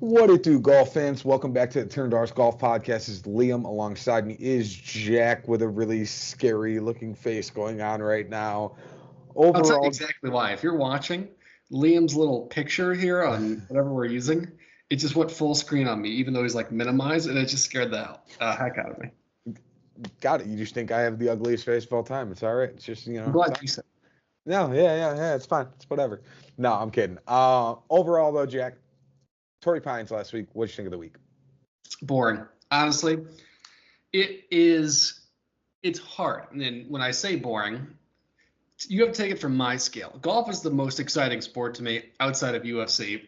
What it do, golf fans? Welcome back to the Turn Darts Golf Podcast. This is Liam. Alongside me is Jack with a really scary looking face going on right now. I'll tell you Overall, exactly why. If you're watching, Liam's little picture here on whatever we're using, it just went full screen on me, even though he's like minimized, and it just scared the heck out of me. got it. You just think I have the ugliest face of all time. It's all right. It's just, I'm it's all glad right. you said. No, yeah. It's fine. It's whatever. No, I'm kidding. Overall, though, Jack, Torrey Pines last week. What'd you think of the week? Boring. Honestly, it is. It's hard. And then when I say boring, you have to take it from my scale. Golf is the most exciting sport to me outside of UFC,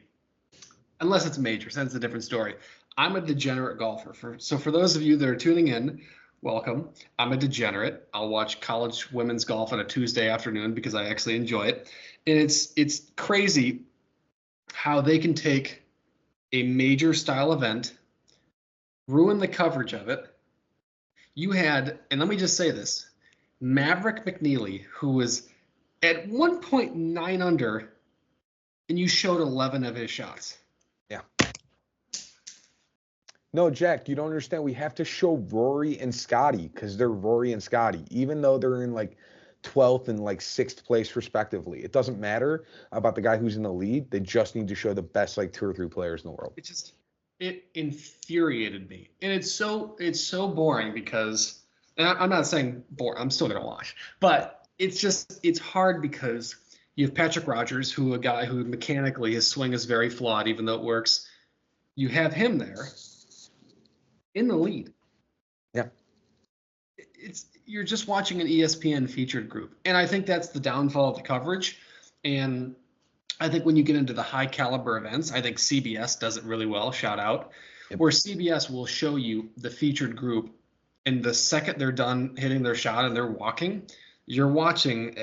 unless it's majors. That's a different story. I'm a degenerate golfer. So for those of you that are tuning in, welcome. I'm a degenerate. I'll watch college women's golf on a Tuesday afternoon because I actually enjoy it. And it's crazy how they can take a major style event, ruin the coverage of it. You had, and let me just say this, Maverick McNeely, who was at 1.9 under, and you showed 11 of his shots. Yeah. No, Jack, you don't understand. We have to show Rory and Scotty because they're Rory and Scotty, even though they're in like 12th and like 6th place respectively. It doesn't matter about the guy who's in the lead. They just need to show the best like 2 or 3 players in the world. It infuriated me, and it's so boring because, and I'm not saying boring. I'm still gonna watch, but it's hard because you have Patrick Rogers, a guy who mechanically his swing is very flawed, even though it works. You have him there in the lead. Yeah. You're just watching an ESPN featured group, and I think that's the downfall of the coverage. And I think when you get into the high caliber events, I think CBS does it really well. Shout out. Yep. Where CBS will show you the featured group, and the second they're done hitting their shot and they're walking, you're watching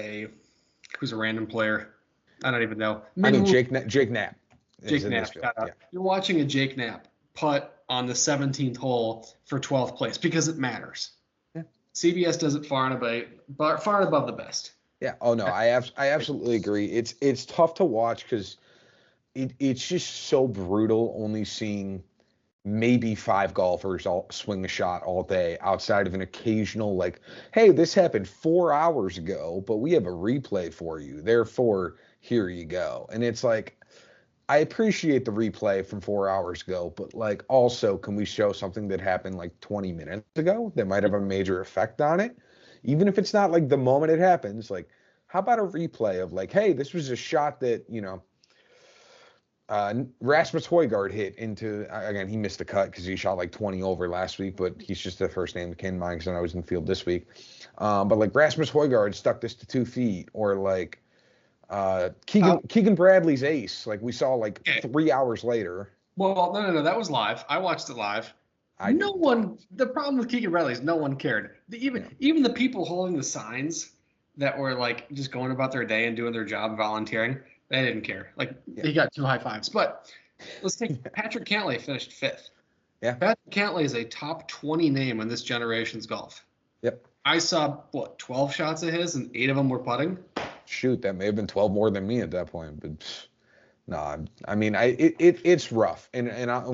who's a random player. I don't even know. I know Jake Knapp. Jake Knapp. Yeah. You're watching a Jake Knapp putt on the 17th hole for 12th place because it matters. Yeah. CBS does it far and above the best. Yeah. Oh no, I absolutely agree. It's tough to watch because it's just so brutal only seeing maybe 5 golfers all swing a shot all day outside of an occasional like, hey, this happened 4 hours ago, but we have a replay for you. Therefore, here you go. And it's like, I appreciate the replay from 4 hours ago, but like also can we show something that happened like 20 minutes ago that might have a major effect on it? Even if it's not like the moment it happens, like how about a replay of like, hey, this was a shot that, Rasmus Højgaard hit into, again, he missed the cut because he shot like 20 over last week, but he's just the first name that came to mind because I was in the field this week. But like Rasmus Højgaard stuck this to 2 feet, or like Keegan Bradley's ace, like we saw like 3 hours later. Well, no, that was live. I watched it live. The problem with Keegan Bradley is no one cared. Even the people holding the signs that were like just going about their day and doing their job, volunteering, they didn't care. Like he got 2 high fives. But let's take Patrick Cantlay finished 5th. Yeah. Patrick Cantlay is a top 20 name in this generation's golf. Yep. I saw 12 shots of his and 8 of them were putting. Shoot, that may have been 12 more than me at that point, but no, I mean, it's rough, and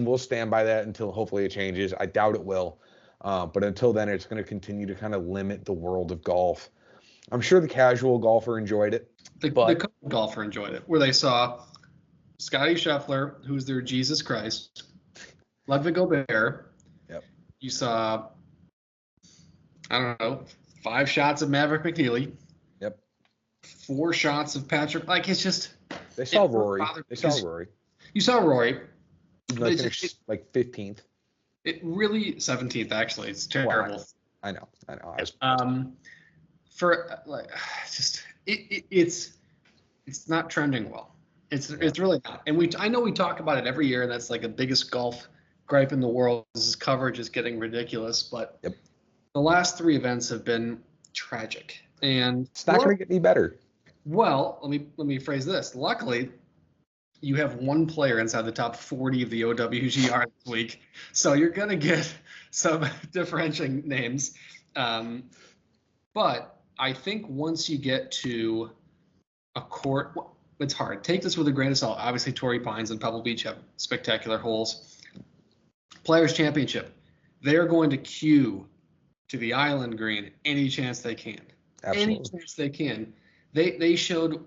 we'll stand by that until hopefully it changes. I doubt it will, but until then, it's going to continue to kind of limit the world of golf. I'm sure the casual golfer enjoyed it. The golfer enjoyed it, where they saw Scotty Scheffler, who's their Jesus Christ, Ludwig Gobert. Yep. You saw, I don't know, 5 shots of Maverick McNeely. Yep. 4 shots of Patrick. Like, it's just. They saw Rory. You saw Rory. Like 15th. It really 17th actually. It's terrible. Wow. I know. It's not trending well. It's really not. And I know we talk about it every year, and that's like the biggest golf gripe in the world. Is coverage is getting ridiculous, but the last 3 events have been tragic, and it's not going to get any better. Well, let me phrase this. Luckily, you have 1 player inside the top 40 of the OWGR this week, so you're going to get some differentiating names. But I think once you get to a court, It's hard. Take this with a grain of salt. Obviously, Torrey Pines and Pebble Beach have spectacular holes. Players Championship, they're going to queue to the island green any chance they can. Any Absolutely. chance they can. They showed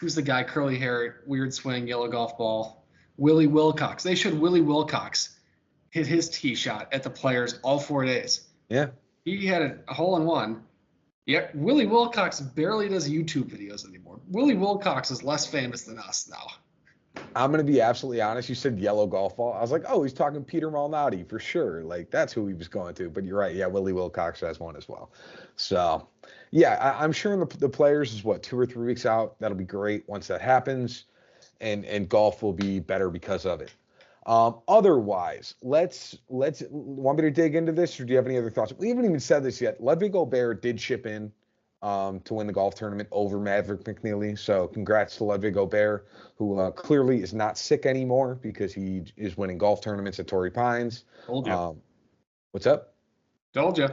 who's the guy, curly hair, weird swing, yellow golf ball, Willie Wilcox. They showed Willie Wilcox hit his tee shot at the Players all 4 days. Yeah. He had a hole in one. Yep, Willie Wilcox barely does YouTube videos anymore. Willie Wilcox is less famous than us now. I'm going to be absolutely honest. You said yellow golf ball. I was like, oh, he's talking Peter Malnati for sure. Like, that's who he was going to. But you're right. Yeah, Willie Wilcox has one as well. So, yeah, I'm sure the Players is, 2 or 3 weeks out. That'll be great once that happens. And golf will be better because of it. Otherwise, let's want me to dig into this, or do you have any other thoughts? We haven't even said this yet. Ludwig Gobert did chip in to win the golf tournament over Maverick McNeely. So congrats to Ludwig Gobert, who clearly is not sick anymore because he is winning golf tournaments at Torrey Pines. Told you. What's up? Told you.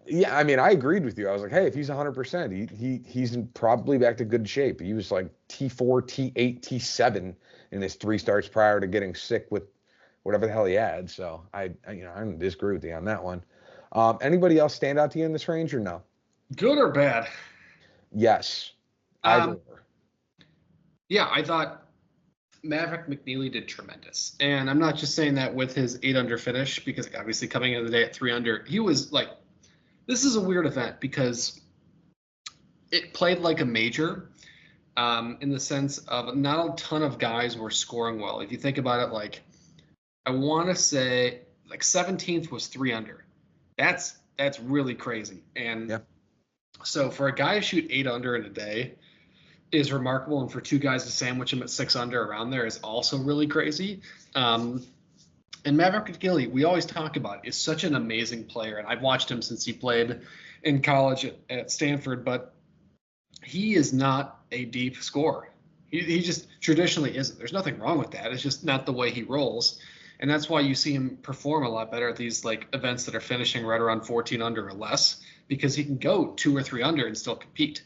Yeah, I mean, I agreed with you. I was like, hey, if he's 100%, he's probably back to good shape. He was like T4, T8, T7 in his 3 starts prior to getting sick with whatever the hell he had. So I don't disagree with you on that one. Anybody else stand out to you in this range or no? Good or bad? Yes. Either. Yeah, I thought Maverick McNeely did tremendous. And I'm not just saying that with his 8 under finish, because obviously coming into the day at 3 under, he was like, this is a weird event because it played like a major in the sense of not a ton of guys were scoring well. If you think about it, like, I want to say like 17th was 3 under. That's really crazy. And yeah. So for a guy to shoot 8 under in a day is remarkable, and for 2 guys to sandwich him at 6 under around there is also really crazy. And Maverick McNeely, we always talk about, is such an amazing player, and I've watched him since he played in college at Stanford, but he is not a deep scorer. He just traditionally isn't. There's nothing wrong with that. It's just not the way he rolls. And that's why you see him perform a lot better at these like events that are finishing right around 14 under or less, because he can go 2 or 3 under and still compete.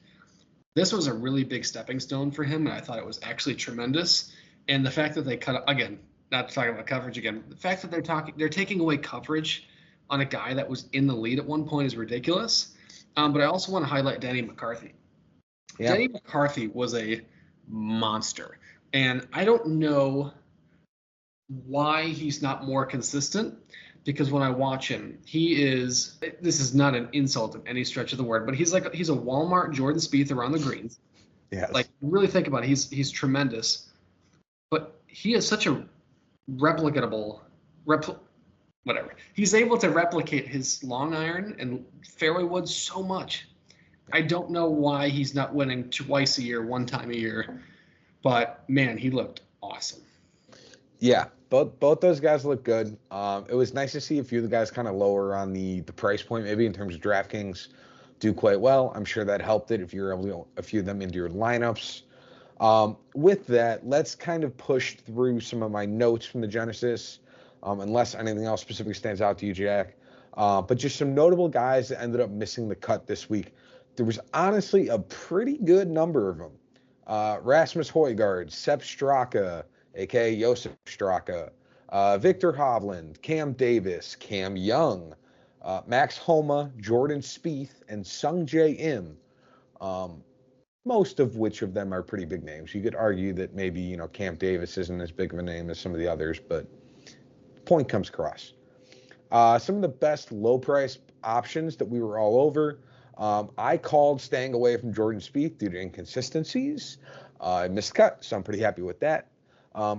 This was a really big stepping stone for him, and I thought it was actually tremendous. And the fact that they cut, again, not to talk about coverage again, the fact that they're taking away coverage on a guy that was in the lead at one point is ridiculous. But I also want to highlight Danny McCarthy. Yeah. Danny McCarthy was a monster, and I don't know why he's not more consistent, because when I watch him, this is not an insult in any stretch of the word, but he's a Walmart Jordan Spieth around the greens. Yes. Like, really think about it. He's tremendous, but he is such a whatever. He's able to replicate his long iron and fairway wood so much. I don't know why he's not winning twice a year, 1 time a year, but man, he looked awesome. Yeah, both those guys look good. It was nice to see a few of the guys kind of lower on the price point, maybe in terms of DraftKings, do quite well. I'm sure that helped it if you're able to get a few of them into your lineups. With that, let's kind of push through some of my notes from the Genesis, unless anything else specifically stands out to you, Jack. But just some notable guys that ended up missing the cut this week. There was honestly a pretty good number of them. Rasmus Højgaard, Sepp Straka, a.k.a. Josef Straka, Victor Hovland, Cam Davis, Cam Young, Max Homa, Jordan Spieth, and Sung Jae Im. Most of which of them are pretty big names. You could argue that maybe, Cam Davis isn't as big of a name as some of the others, but point comes across. Some of the best low price options that we were all over. I called staying away from Jordan Spieth due to inconsistencies. I missed cut, so I'm pretty happy with that.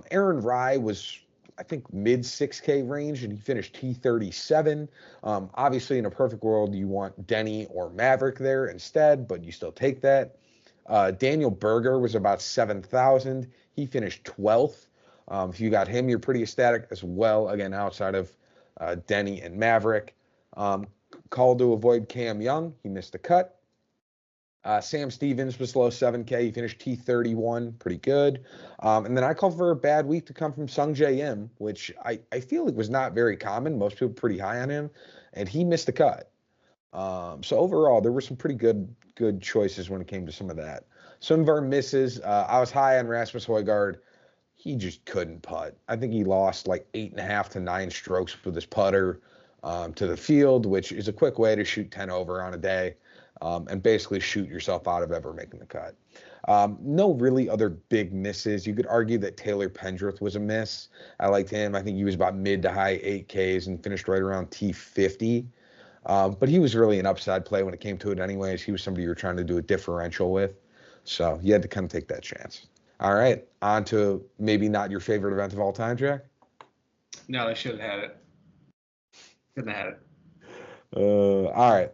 Aaron Rai was, I think, mid 6K range, and he finished T37. Obviously, in a perfect world, you want Denny or Maverick there instead, but you still take that. Daniel Berger was about 7,000. He finished 12th. If you got him, you're pretty ecstatic as well, again, outside of Denny and Maverick. Called to avoid Cam Young. He missed the cut. Sam Stevens was low 7K. He finished T31. Pretty good. And then I called for a bad week to come from Sung Jae Im, which I feel like was not very common. Most people pretty high on him. And he missed the cut. So overall, there were some pretty good choices when it came to some of that. Some of our misses, I was high on Rasmus Højgaard. He just couldn't putt. I think he lost like 8.5 to 9 strokes with his putter to the field, which is a quick way to shoot 10 over on a day and basically shoot yourself out of ever making the cut. No really other big misses. You could argue that Taylor Pendrith was a miss. I liked him. I think he was about mid to high 8Ks and finished right around T50. But he was really an upside play when it came to it anyways. He was somebody you were trying to do a differential with. So you had to kind of take that chance. All right, on to maybe not your favorite event of all time, Jack. No, they should have had it. Couldn't have had it. All right.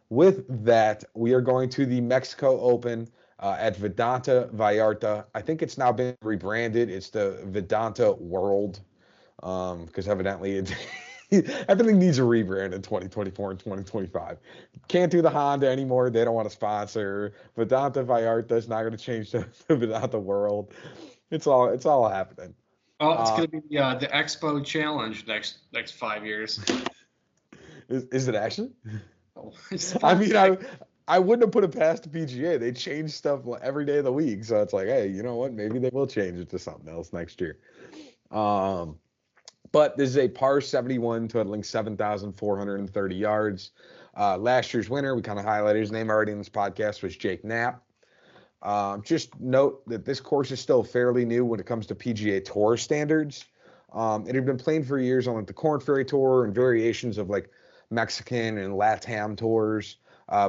With that, we are going to the Mexico Open at Vedanta Vallarta. I think it's now been rebranded. It's the Vedanta World because evidently everything needs a rebrand in 2024 and 2025. Can't do the Honda anymore. They don't want to sponsor. Vedanta Vallarta is not going to change to Vedanta World. It's all happening. Oh, it's going to be the Expo Challenge next 5 years. Is it actually? Oh, I mean, I wouldn't have put it past the PGA. They change stuff every day of the week, so it's like, hey, you know what? Maybe they will change it to something else next year. But this is a par 71 totaling 7,430 yards. Last year's winner, we kind of highlighted his name already in this podcast, was Jake Knapp. Just note that this course is still fairly new when it comes to PGA Tour standards. It had been played for years on like the Corn Ferry Tour and variations of like Mexican and LATAM tours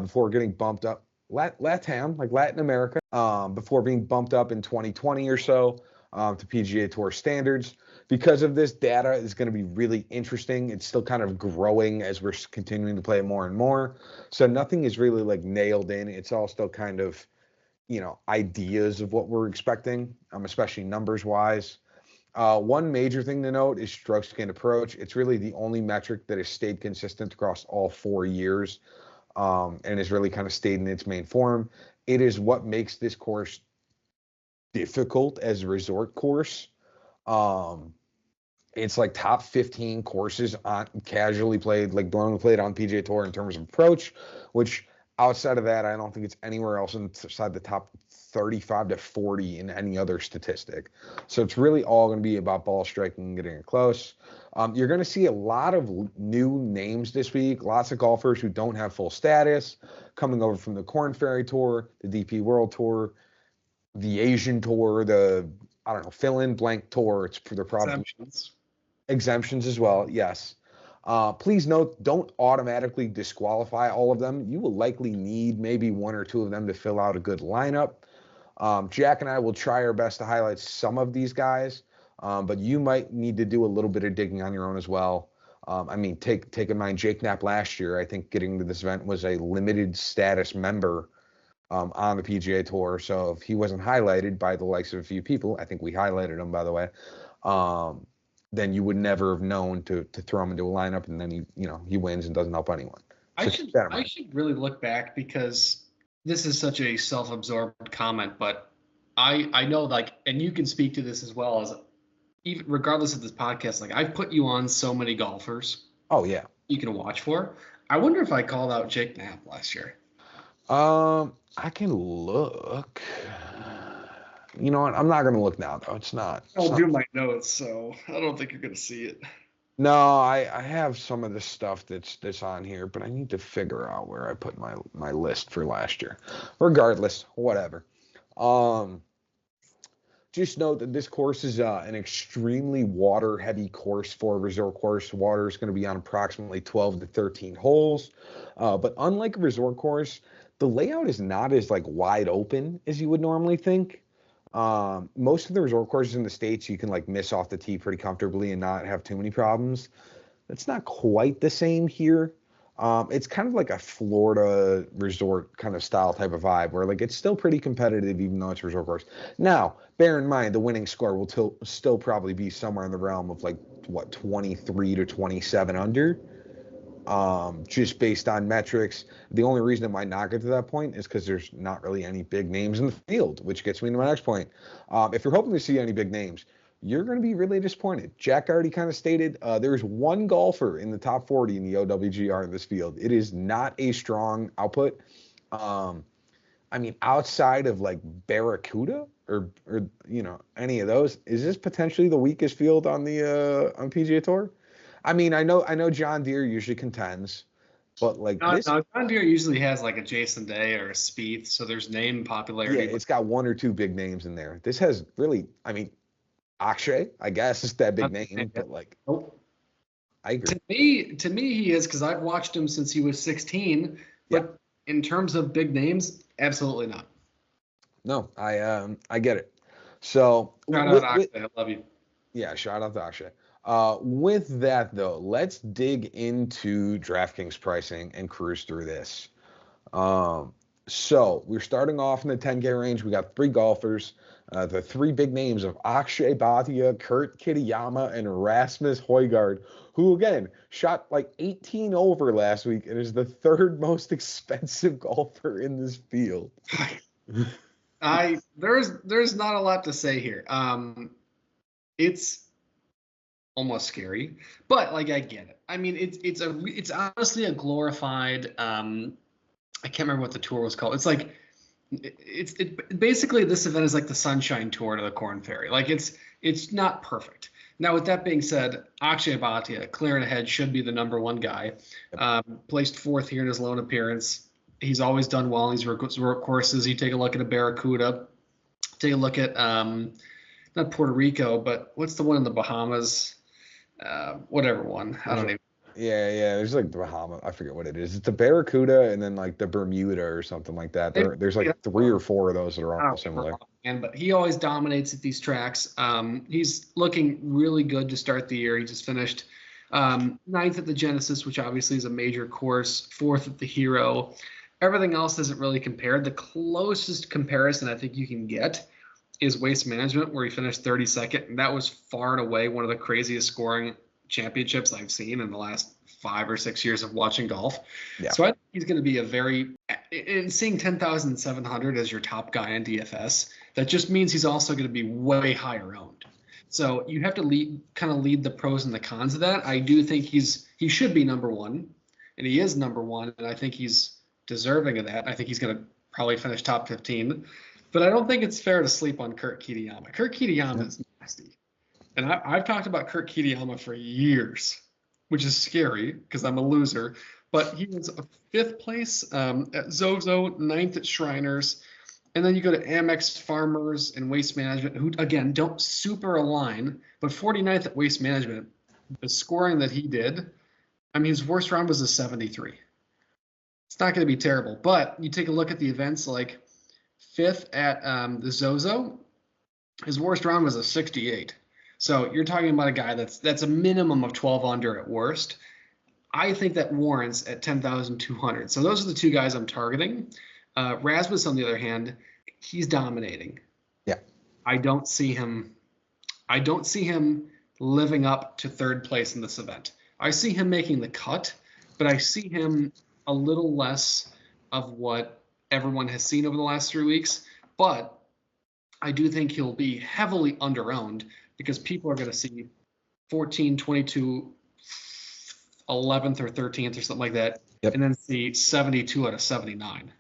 before getting bumped up. LATAM, like Latin America, before being bumped up in 2020 or so to PGA Tour standards. Because of this, data is going to be really interesting. It's still kind of growing as we're continuing to play it more and more. So nothing is really like nailed in. It's all still kind of, ideas of what we're expecting, especially numbers wise. One major thing to note is strokes gained approach. It's really the only metric that has stayed consistent across all 4 years and has really kind of stayed in its main form. It is what makes this course difficult as a resort course. It's like top 15 courses on casually played, like normally played on PGA Tour in terms of approach, which outside of that, I don't think it's anywhere else inside the top 35 to 40 in any other statistic. So it's really all going to be about ball striking and getting it close. You're going to see a lot of new names this week, lots of golfers who don't have full status coming over from the Corn Ferry Tour, the DP World Tour, the Asian Tour, the, fill in blank tour. It's for the problem. Exemptions as well, yes. Please note, don't automatically disqualify all of them. You will likely need maybe 1 or 2 of them to fill out a good lineup. Jack and I will try our best to highlight some of these guys, but you might need to do a little bit of digging on your own as well. Take in mind Jake Knapp last year, I think getting to this event was a limited status member on the PGA Tour. So if he wasn't highlighted by the likes of a few people, I think we highlighted him, by the way, then you would never have known to throw him into a lineup, and then he wins and doesn't help anyone. So I should really look back because this is such a self-absorbed comment, but I know, like, and you can speak to this as well, as even regardless of this podcast, like I've put you on so many golfers. Oh yeah. You can watch for. I wonder if I called out Jake Knapp last year. I can look. You know what? I'm not going to look now, though. It's not. I'll do my notes, so I don't think you're going to see it. No, I have some of the stuff that's on here, but I need to figure out where I put my list for last year. Regardless, whatever. Just note that this course is an extremely water-heavy course for a resort course. Water is going to be on approximately 12 to 13 holes. But unlike a resort course, the layout is not as like wide open as you would normally think. Most of the resort courses in the States, you can like miss off the tee pretty comfortably and not have too many problems. That's not quite the same here. It's kind of like a Florida resort kind of style type of vibe where like it's still pretty competitive even though it's a resort course. Now, bear in mind the winning score will still probably be somewhere in the realm of like 23 to 27 under. Just based on metrics. The only reason it might not get to that point is because there's not really any big names in the field, which gets me to my next point. If you're hoping to see any big names, you're going to be really disappointed. Jack already kind of stated there's one golfer in the top 40 in the OWGR in this field. It is not a strong output. I mean, outside of like Barracuda or any of those, is this potentially the weakest field on the on PGA Tour? I mean, I know John Deere usually contends, but like No, this, no, John Deere usually has like a Jason Day or a Spieth, so there's name yeah, popularity. But it's got one or two big names in there. This has really, I mean, Akshay, I guess is that big name, but like nope. I agree. To me, he is because I've watched him since he was 16. Yeah. But in terms of big names, absolutely not. No, I get it. So Shout out with Akshay, I love you. yeah, shout out to Akshay. With that though, let's dig into DraftKings pricing and cruise through this. Um, so we're starting off in the 10K range. We got three golfers. The three big names of Akshay Bhatia, Kurt Kitayama, and Rasmus Højgaard, who again shot like 18 over last week and is the third most expensive golfer in this field. There's not a lot to say here. It's almost scary, but like I get it. I mean, it's honestly a glorified. I can't remember what the tour was called. It's like basically this event is like the Sunshine Tour to the Corn Ferry. Like it's not perfect. Now, with that being said, Akshay Bhatia, clear and ahead, should be the number one guy. Placed fourth here in his lone appearance. He's always done well in these work courses. You take a look at a Barracuda. Take a look at not Puerto Rico, but what's the one in the Bahamas? Whatever one. I don't even. Yeah. There's like the Bahama. I forget what it is. It's the Barracuda and then like the Bermuda or something like that. There's like three or four of those that are all similar. But he always dominates at these tracks. He's looking really good to start the year. He just finished ninth at the Genesis, which obviously is a major course. Fourth at the Hero. Everything else isn't really compared. The closest comparison I think you can get is Waste Management, where he finished 32nd, and that was far and away one of the craziest scoring championships I've seen in the last 5 or 6 years of watching golf. Yeah. So I think he's going to be in seeing 10,700 as your top guy in DFS, that just means he's also going to be way higher owned. So you have to lead the pros and the cons of that. I do think he should be number one, and he is number one, and I think he's deserving of that. I think he's going to probably finish top 15. But I don't think it's fair to sleep on Kurt Kitayama. Kurt Kitayama is nasty. And I've talked about Kurt Kitayama for years, which is scary because I'm a loser. But he was a fifth place at Zozo, ninth at Shriners. And then you go to Amex Farmers and Waste Management, who, again, don't super align. But 49th at Waste Management, the scoring that he did, I mean, his worst round was a 73. It's not going to be terrible. But you take a look at the events like fifth at the Zozo, his worst round was a 68. So you're talking about a guy that's a minimum of 12 under at worst. I think that warrants at 10,200. So those are the two guys I'm targeting. Rasmus, on the other hand, he's dominating. Yeah. I don't see him living up to third place in this event. I see him making the cut, but I see him a little less of what everyone has seen over the last 3 weeks. But I do think he'll be heavily underowned because people are going to see 14, 22, 11th or 13th or something like that, and then see 72 out of 79.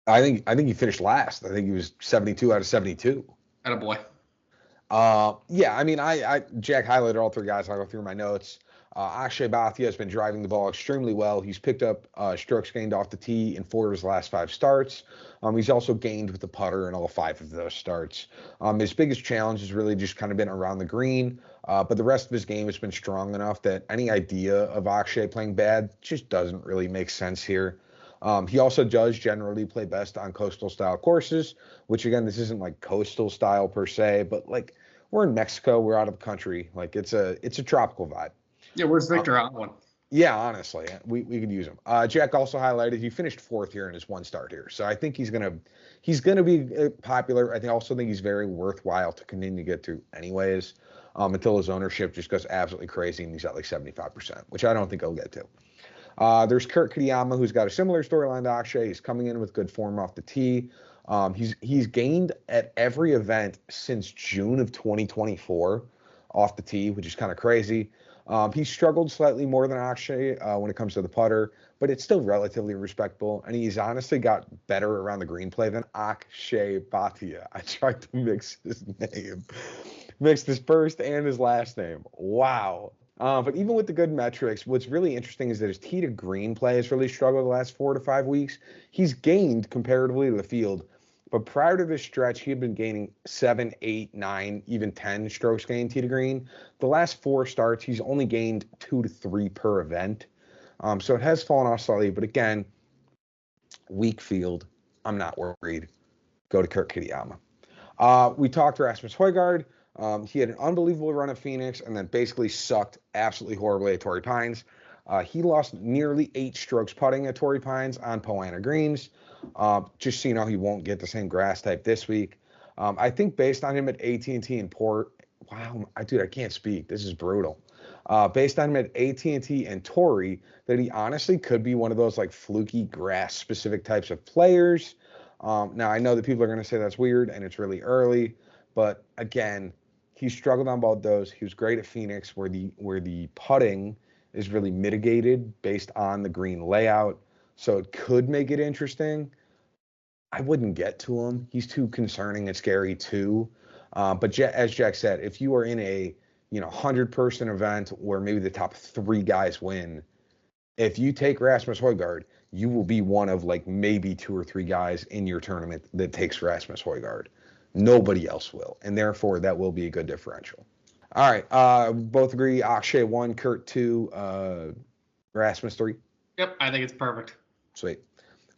I think he finished last. I think he was 72 out of 72. Attaboy. Yeah, I mean, Jack highlighted all three guys. I'll go through my notes. Akshay Bhatia has been driving the ball extremely well. He's picked up strokes gained off the tee in 4 of his last 5 starts. He's also gained with the putter in all 5 of those starts. His biggest challenge has really just kind of been around the green, but the rest of his game has been strong enough that any idea of Akshay playing bad just doesn't really make sense here. He also does generally play best on coastal style courses, which again, this isn't like coastal style per se, but like we're in Mexico, we're out of the country. Like it's a tropical vibe. Yeah, where's Victor on one? Yeah, honestly, we could use him. Jack also highlighted he finished 4th here in his 1 start here, so I think he's gonna be popular. I also think he's very worthwhile to continue to get through anyways, until his ownership just goes absolutely crazy and he's at like 75%, which I don't think he'll get to. There's Kurt Kitayama, who's got a similar storyline to Akshay. He's coming in with good form off the tee. He's gained at every event since June of 2024. off the tee, which is kind of crazy. He struggled slightly more than Akshay when it comes to the putter, but it's still relatively respectable. And he's honestly got better around the green play than Akshay Bhatia. I tried to mix his name, mixed his first and his last name. Wow. But even with the good metrics, what's really interesting is that his tee to green play has really struggled the last 4 to 5 weeks. He's gained comparatively to the field, but prior to this stretch, he had been gaining 7, 8, 9, even 10 strokes gained tee to green. The last 4 starts, he's only gained 2 to 3 per event. So it has fallen off slightly, but again, weak field. I'm not worried. Go to Kurt Kitayama. We talked Rasmus Højgaard. He had an unbelievable run at Phoenix and then basically sucked absolutely horribly at Torrey Pines. He lost nearly 8 strokes putting at Torrey Pines on Poa annua greens. Just so you know, he won't get the same grass type this week. I think based on him at AT&T and Port, wow, dude, I can't speak. This is brutal. Based on him at AT&T and Torrey, that he honestly could be one of those like fluky grass specific types of players. Now I know that people are going to say that's weird and it's really early, but again, he struggled on both those. He was great at Phoenix, where the putting is really mitigated based on the green layout, so it could make it interesting. I wouldn't get to him. He's too concerning and scary too. But as Jack said, if you are in a 100-person event where maybe the top 3 guys win, if you take Rasmus Højgaard, you will be one of like maybe 2 or 3 guys in your tournament that takes Rasmus Højgaard. Nobody else will, and therefore that will be a good differential. All right, both agree Akshay 1, Kurt 2, Rasmus 3? Yep, I think it's perfect. Sweet.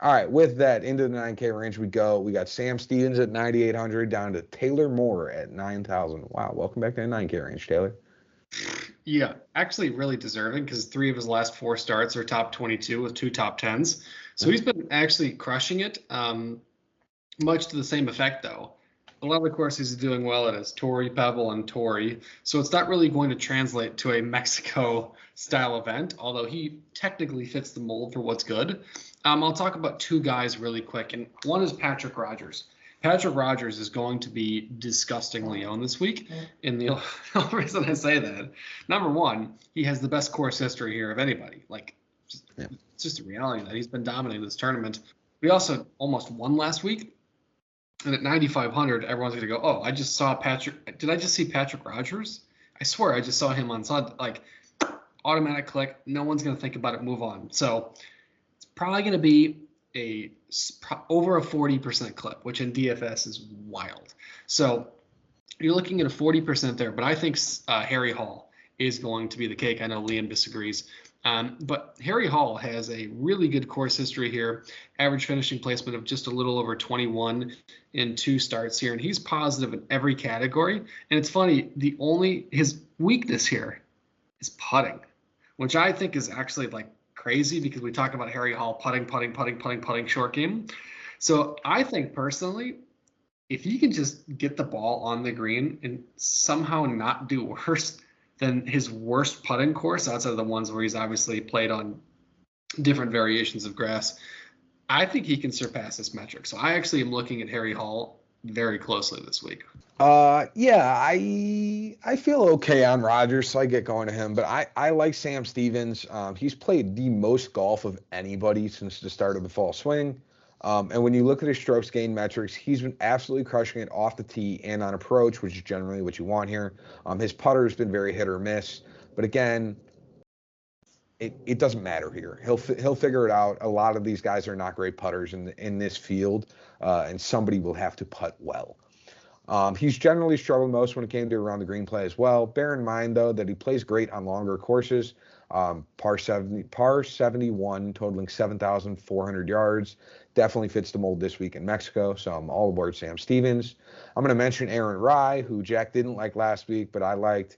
All right, with that, into the 9K range we go. We got Sam Stevens at 9,800 down to Taylor Moore at 9,000. Wow, welcome back to the 9K range, Taylor. Yeah, actually really deserving because 3 of his last 4 starts are top 22 with 2 top 10s. So he's been actually crushing it, much to the same effect, though. A lot of the courses he's doing well at is Torrey, Pebble, and Torrey. So it's not really going to translate to a Mexico-style event, although he technically fits the mold for what's good. I'll talk about 2 guys really quick, and one is Patrick Rodgers. Patrick Rodgers is going to be disgustingly owned this week. And the only reason I say that, number one, he has the best course history here of anybody. It's just a reality that he's been dominating this tournament. We also almost won last week. And at 9,500, everyone's going to go, oh, I just saw Patrick. Did I just see Patrick Rodgers? I swear I just saw him on Sunday. Like, automatic click. No one's going to think about it. Move on. So it's probably going to be over a 40% clip, which in DFS is wild. So you're looking at a 40% there. But I think Harry Hall is going to be the cake. I know Liam disagrees. But Harry Hall has a really good course history here, average finishing placement of just a little over 21 in 2 starts here, and he's positive in every category. And it's funny, his weakness here is putting, which I think is actually like crazy because we talk about Harry Hall putting short game. So I think personally, if he can just get the ball on the green and somehow not do worse than his worst putting course, outside of the ones where he's obviously played on different variations of grass, I think he can surpass this metric. So I actually am looking at Harry Hall very closely this week. Yeah, I feel okay on Rodgers, so I get going to him. But I like Sam Stevens. He's played the most golf of anybody since the start of the fall swing. And when you look at his strokes gain metrics, he's been absolutely crushing it off the tee and on approach, which is generally what you want here. His putter has been very hit or miss, but again, it doesn't matter here. He'll figure it out. A lot of these guys are not great putters in this field, and somebody will have to putt well. He's generally struggled most when it came to around the green play as well. Bear in mind, though, that he plays great on longer courses. Par 71, totaling 7,400 yards. Definitely fits the mold this week in Mexico, so I'm all aboard Sam Stevens. I'm going to mention Aaron Rai, who Jack didn't like last week, but I liked.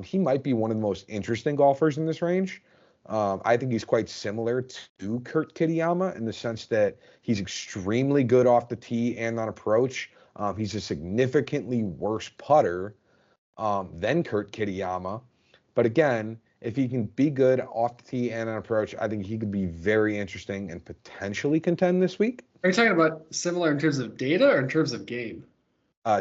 He might be one of the most interesting golfers in this range. I think he's quite similar to Kurt Kitayama in the sense that he's extremely good off the tee and on approach. He's a significantly worse putter than Kurt Kitayama. But again, if he can be good off the tee and on approach, I think he could be very interesting and potentially contend this week. Are you talking about similar in terms of data or in terms of game?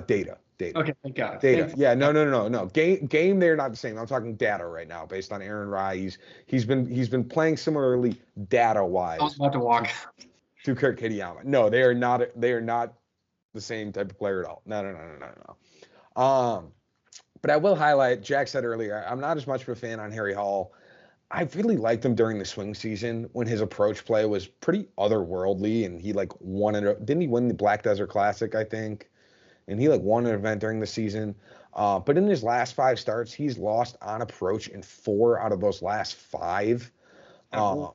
Data. Data. Okay, thank God. Data. Thank Yeah, God. no. Game, they're not the same. I'm talking data right now, based on Aaron Rye. He's been playing similarly data I was wise about to walk. to Kurt Kitayama. No, they are not. They are not the same type of player at all. No. But I will highlight. Jack said earlier, I'm not as much of a fan on Harry Hall. I really liked him during the swing season when his approach play was pretty otherworldly, and he like won it. Didn't he win the Black Desert Classic? I think, and he like won an event during the season. But in his last 5 starts, he's lost on approach in 4 out of those last 5. Uh,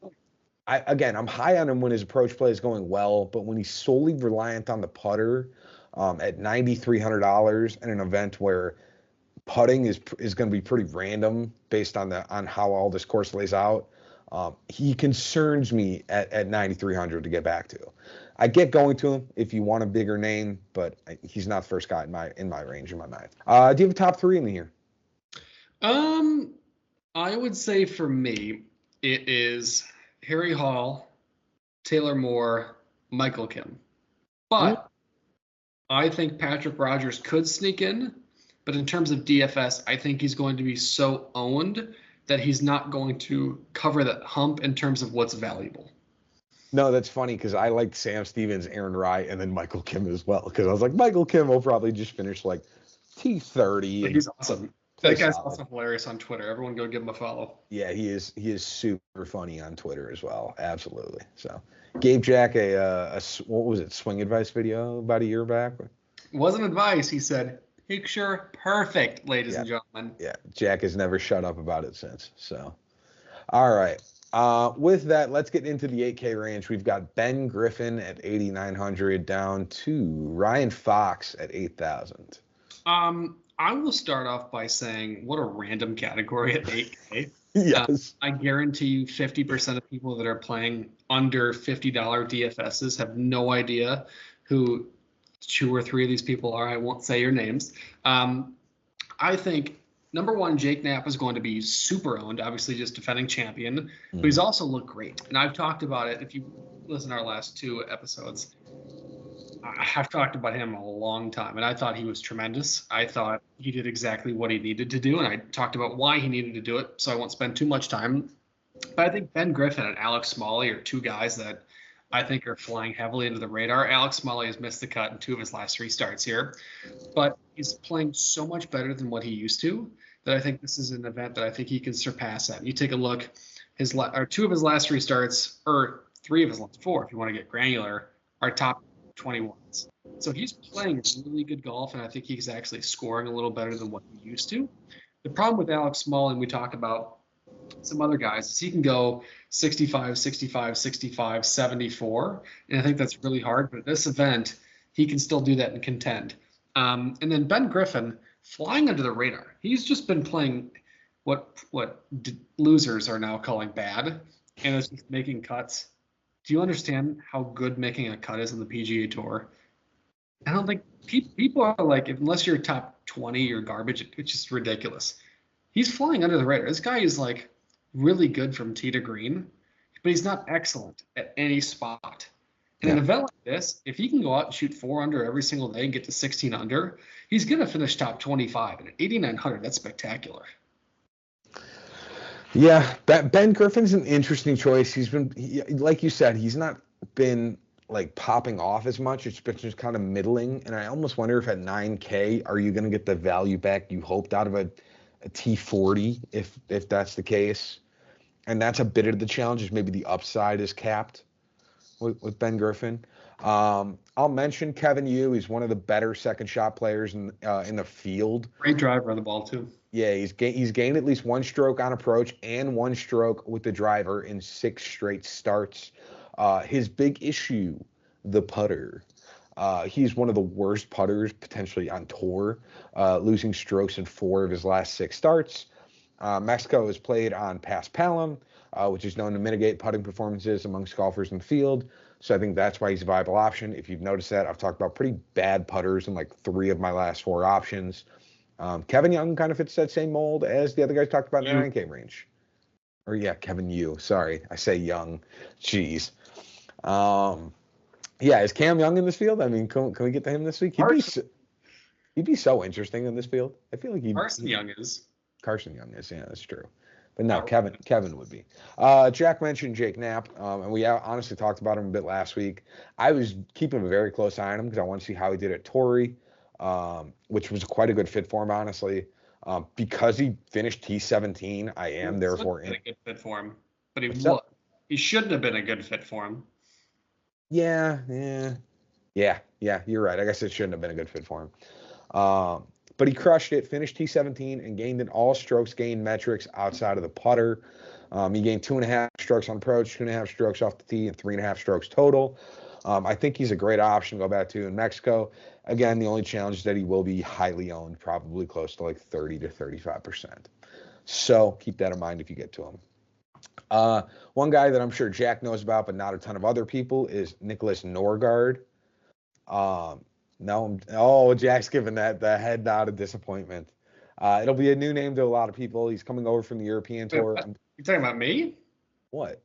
I'm high on him when his approach play is going well, but when he's solely reliant on the putter at $9,300 in an event where putting is going to be pretty random based on how all this course lays out, he concerns me at 9,300 to get back to. I get going to him if you want a bigger name, but he's not the first guy in my range in my mind. Do you have a top 3 in the year? I would say for me, it is Harry Hall, Taylor Moore, Michael Kim. But I think Patrick Rogers could sneak in. But in terms of DFS, I think he's going to be so owned that he's not going to cover that hump in terms of what's valuable. No, that's funny because I liked Sam Stevens, Aaron Rye, and then Michael Kim as well. Because I was like, Michael Kim will probably just finish like T30. He's awesome. That guy's also hilarious on Twitter. Everyone go give him a follow. Yeah, he is super funny on Twitter as well. Absolutely. So gave Jack a what was it, swing advice video about a year back? Wasn't advice. He said, picture perfect, ladies and gentlemen. Yeah, Jack has never shut up about it since. So, all right. With that, let's get into the 8K range. We've got Ben Griffin at 8,900 down to Ryan Fox at 8,000. I will start off by saying what a random category at 8K. Yes. I guarantee you 50% of people that are playing under $50 DFSs have no idea who 2 or 3 of these people are. I won't say your names. I think number 1, Jake Knapp is going to be super owned, obviously just defending champion, but he's also looked great. And I've talked about it. If you listen to our last 2 episodes, I've talked about him a long time, and I thought he was tremendous. I thought he did exactly what he needed to do, and I talked about why he needed to do it, so I won't spend too much time. But I think Ben Griffin and Alex Smalley are 2 guys that I think are flying heavily into the radar. Alex Smalley has missed the cut in 2 of his last 3 starts here, but he's playing so much better than what he used to that I think this is an event that I think he can surpass that. And you take a look, 2 of his last 3 starts, or 3 of his last 4, if you want to get granular, are top 21s. So he's playing really good golf, and I think he's actually scoring a little better than what he used to. The problem with Alex Smalley, and we talk about some other guys, is he can go 65, 65, 65, 74, and I think that's really hard. But at this event, he can still do that and contend. And then Ben Griffin, flying under the radar. He's just been playing what losers are now calling bad, and it's just making cuts. Do you understand how good making a cut is in the PGA Tour? I don't think people are like, unless you're top 20, you're garbage. It's just ridiculous. He's flying under the radar. This guy is like really good from tee to green, but he's not excellent at any spot. In an event like this, if he can go out and shoot 4 under every single day and get to 16 under, he's going to finish top 25. And at 8,900, that's spectacular. Yeah, Ben Griffin's an interesting choice. Like you said, he's not been like popping off as much. It's been just kind of middling. And I almost wonder if at 9K, are you going to get the value back you hoped out of a T40 if that's the case? And that's a bit of the challenge, is maybe the upside is capped with Ben Griffin. I'll mention Kevin Yu. He's one of the better second shot players in the field. Great driver on the ball too. Yeah, he's gained at least 1 stroke on approach and 1 stroke with the driver in 6 straight starts. His big issue, the putter. He's one of the worst putters potentially on tour, losing strokes in 4 of his last 6 starts. Mexico has played on Pass Palom, which is known to mitigate putting performances amongst golfers in the field. So I think that's why he's a viable option. If you've noticed that, I've talked about pretty bad putters in like 3 of my last 4 options. Kevin Young kind of fits that same mold as the other guys talked about in the 9K range. Or yeah, Kevin Yu. Sorry, I say Young. Jeez. Yeah, is Cam Young in this field? I mean, can we get to him this week? He'd be so interesting in this field. I feel like Carson Young is. Carson Young is, yeah, that's true. But no, Oh, Kevin would be. Jack mentioned Jake Knapp, and we honestly talked about him a bit last week. I was keeping a very close eye on him because I want to see how he did at Torrey, which was quite a good fit for him, honestly. Because he finished T17, I am therefore in a good fit for him, but he shouldn't have been a good fit for him. Yeah. You're right. I guess it shouldn't have been a good fit for him. But he crushed it, finished T17, and gained in all strokes gained metrics outside of the putter. He gained 2.5 strokes on approach, 2.5 strokes off the tee, and 3.5 strokes total. I think he's a great option to go back to in Mexico. Again, the only challenge is that he will be highly owned, probably close to like 30 to 35%. So keep that in mind if you get to him. One guy that I'm sure Jack knows about, but not a ton of other people, is Nicholas Norgard. No, Jack's giving that the head nod of disappointment. It'll be a new name to a lot of people. He's coming over from the European Tour. You talking about me? What?